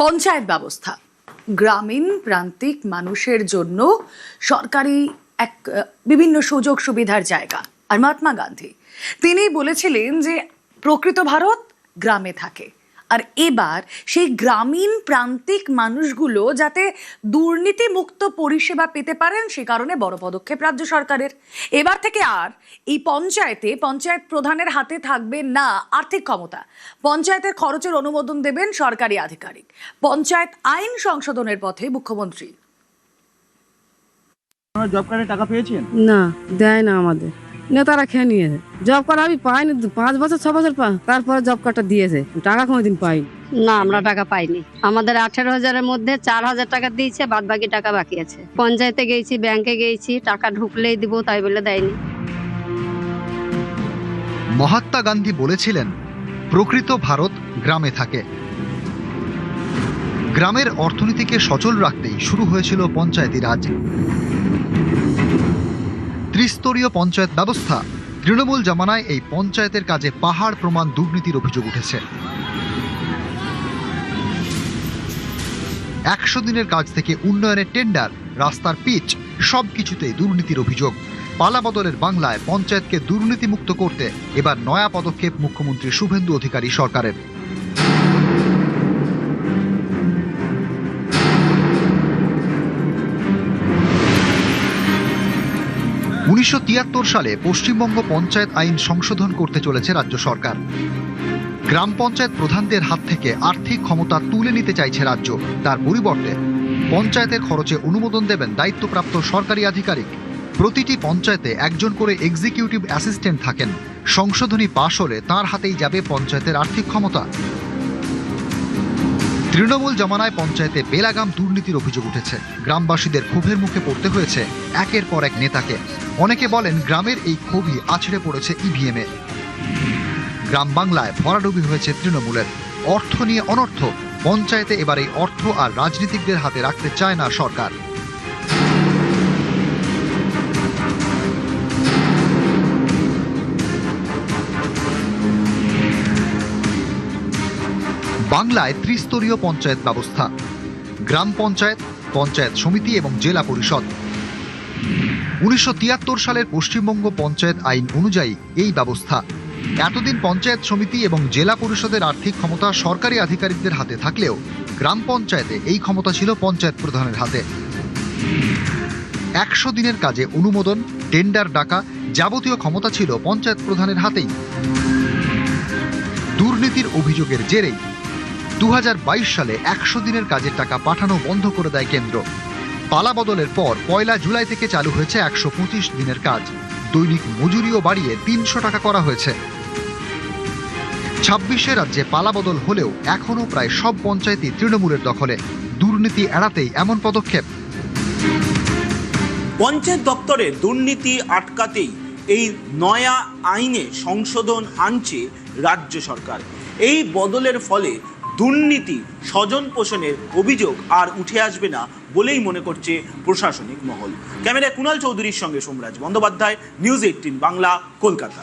পঞ্চায়েত ব্যবস্থা গ্রামীণ প্রান্তিক মানুষের জন্য সরকারি এক বিভিন্ন সুযোগ সুবিধার জায়গা। আর মহাত্মা গান্ধী তিনি বলেছিলেন যে প্রকৃত ভারত গ্রামে থাকে। আর এবার সেই গ্রামীণ প্রান্তিক মানুষগুলো যাতে দুর্নীতি মুক্ত পরিষেবা পেতে পারেন সে কারণে বড় পদক্ষেপ রাজ্য সরকারের। এবার থেকে আর এই পঞ্চায়েত প্রধানের হাতে থাকবে না আর্থিক ক্ষমতা। পঞ্চায়েতের খরচের অনুমোদন দেবেন সরকারি আধিকারিক। পঞ্চায়েত আইন সংশোধনের পথে মুখ্যমন্ত্রী। জব কার্ডে টাকা পেয়েছেন? না, দেয় না আমাদের নেতারা খেয়ে নিয়েছে। জব কার্ড আমি পাইনি, 5 বছর 6 বছর তারপরে জব কার্ডটা দিয়েছে, টাকা কোনোদিন পাইনি। না, আমরা টাকা পাইনি। আমাদের 18,000-এর মধ্যে 4,000 টাকা দিয়েছে, বাদ বাকি টাকা বাকি আছে। পঞ্চায়েতে গেছি, ব্যাংকে গেছি, টাকা ঢুকলেই দিব তাই বলে দেয়নি। মহাত্মা গান্ধী বলেছিলেন, প্রকৃত ভারত গ্রামে থাকে। গ্রামের অর্থনীতিকে সচল রাখতেই শুরু হয়েছিল পঞ্চায়েতি রাজ। ত্রিস্তরীয় পঞ্চায়েত ব্যবস্থা। তৃণমূল জামানায় এই পঞ্চায়েতের কাজে পাহাড় প্রমাণ দুর্নীতির অভিযোগ উঠেছে। 100 দিনের কাজ থেকে উন্নয়নের টেন্ডার, রাস্তার পিচ সবকিছুতেই দুর্নীতির অভিযোগ। পালাবদলের বাংলায় পঞ্চায়েতকে দুর্নীতিমুক্ত করতে এবার নয়া পদক্ষেপ মুখ্যমন্ত্রী শুভেন্দু অধিকারী সরকারের। 1973 সালে পশ্চিমবঙ্গ পঞ্চায়েত আইন সংশোধন করতে চলেছে রাজ্য সরকার। গ্রাম পঞ্চায়েত প্রধানদের হাত থেকে আর্থিক ক্ষমতা তুলে নিতে চাইছে রাজ্য। তার পরিবর্তে পঞ্চায়েতের খরচে অনুমোদন দেবেন দায়িত্বপ্রাপ্ত সরকারি আধিকারিক। প্রতিটি পঞ্চায়েতে একজন করে এক্সিকিউটিভ অ্যাসিস্ট্যান্ট থাকেন। সংশোধনী পাশ হলে তার হাতেই যাবে পঞ্চায়েতের আর্থিক ক্ষমতা। তৃণমূল জামানায় পঞ্চায়েতে বেলাগাম দুর্নীতির অভিযোগ উঠেছে। গ্রামবাসীদের ক্ষোভের মুখে পড়তে হয়েছে একের পর এক নেতাকে। অনেকে বলেন গ্রামের এই ক্ষোভই আছড়ে পড়েছে ইভিএমে। গ্রাম বাংলায় ভরাডুবি হয়েছে তৃণমূলের। অর্থ নিয়ে অনর্থ। পঞ্চায়েতে এবার এই অর্থ আর রাজনীতিকদের হাতে রাখতে চায় না সরকার। বাংলায় ত্রিস্তরীয় পঞ্চায়েত ব্যবস্থা। গ্রাম পঞ্চায়েত, পঞ্চায়েত সমিতি এবং জেলা পরিষদ। 1973 সালের পশ্চিমবঙ্গ পঞ্চায়েত আইন অনুযায়ী এই ব্যবস্থা। এতদিন পঞ্চায়েত সমিতি এবং জেলা পরিষদের আর্থিক ক্ষমতা সরকারি আধিকারিকদের হাতে থাকলেও গ্রাম পঞ্চায়েতে এই ক্ষমতা ছিল পঞ্চায়েত প্রধানের হাতে। 100 দিনের কাজে অনুমোদন, টেন্ডার ডাকা যাবতীয় ক্ষমতা ছিল পঞ্চায়েত প্রধানের হাতেই। দুর্নীতির অভিযোগের জেরেই 2022 সালে 100 দিনের কাজের টাকা পাঠানো বন্ধ করে দেয় কেন্দ্র। পালাবদলের পর 1 জুলাই থেকে চালু হয়েছে 125 দিনের কাজ। দৈনিক মজুরিও বাড়িয়ে 300 টাকা করা হয়েছে। 26 রাজ্যে পালাবদল হলেও এখনও প্রায় সব পঞ্চায়েতই তৃণমূলের দখলে। দুর্নীতি এড়াতেই এমন পদক্ষেপ। পঞ্চায়েত দপ্তরে দুর্নীতি আটকাতেই এই নয়া আইনে সংশোধন আনছে রাজ্য সরকার। এই বদলের ফলে দুর্নীতি, স্বজন পোষণের অভিযোগ আর উঠে আসবে না বলেই মনে করছে প্রশাসনিক মহল। ক্যামেরায় কুণাল চৌধুরীর সঙ্গে সোমরাজ বন্দ্যোপাধ্যায়, নিউজ 18 বাংলা, কলকাতা।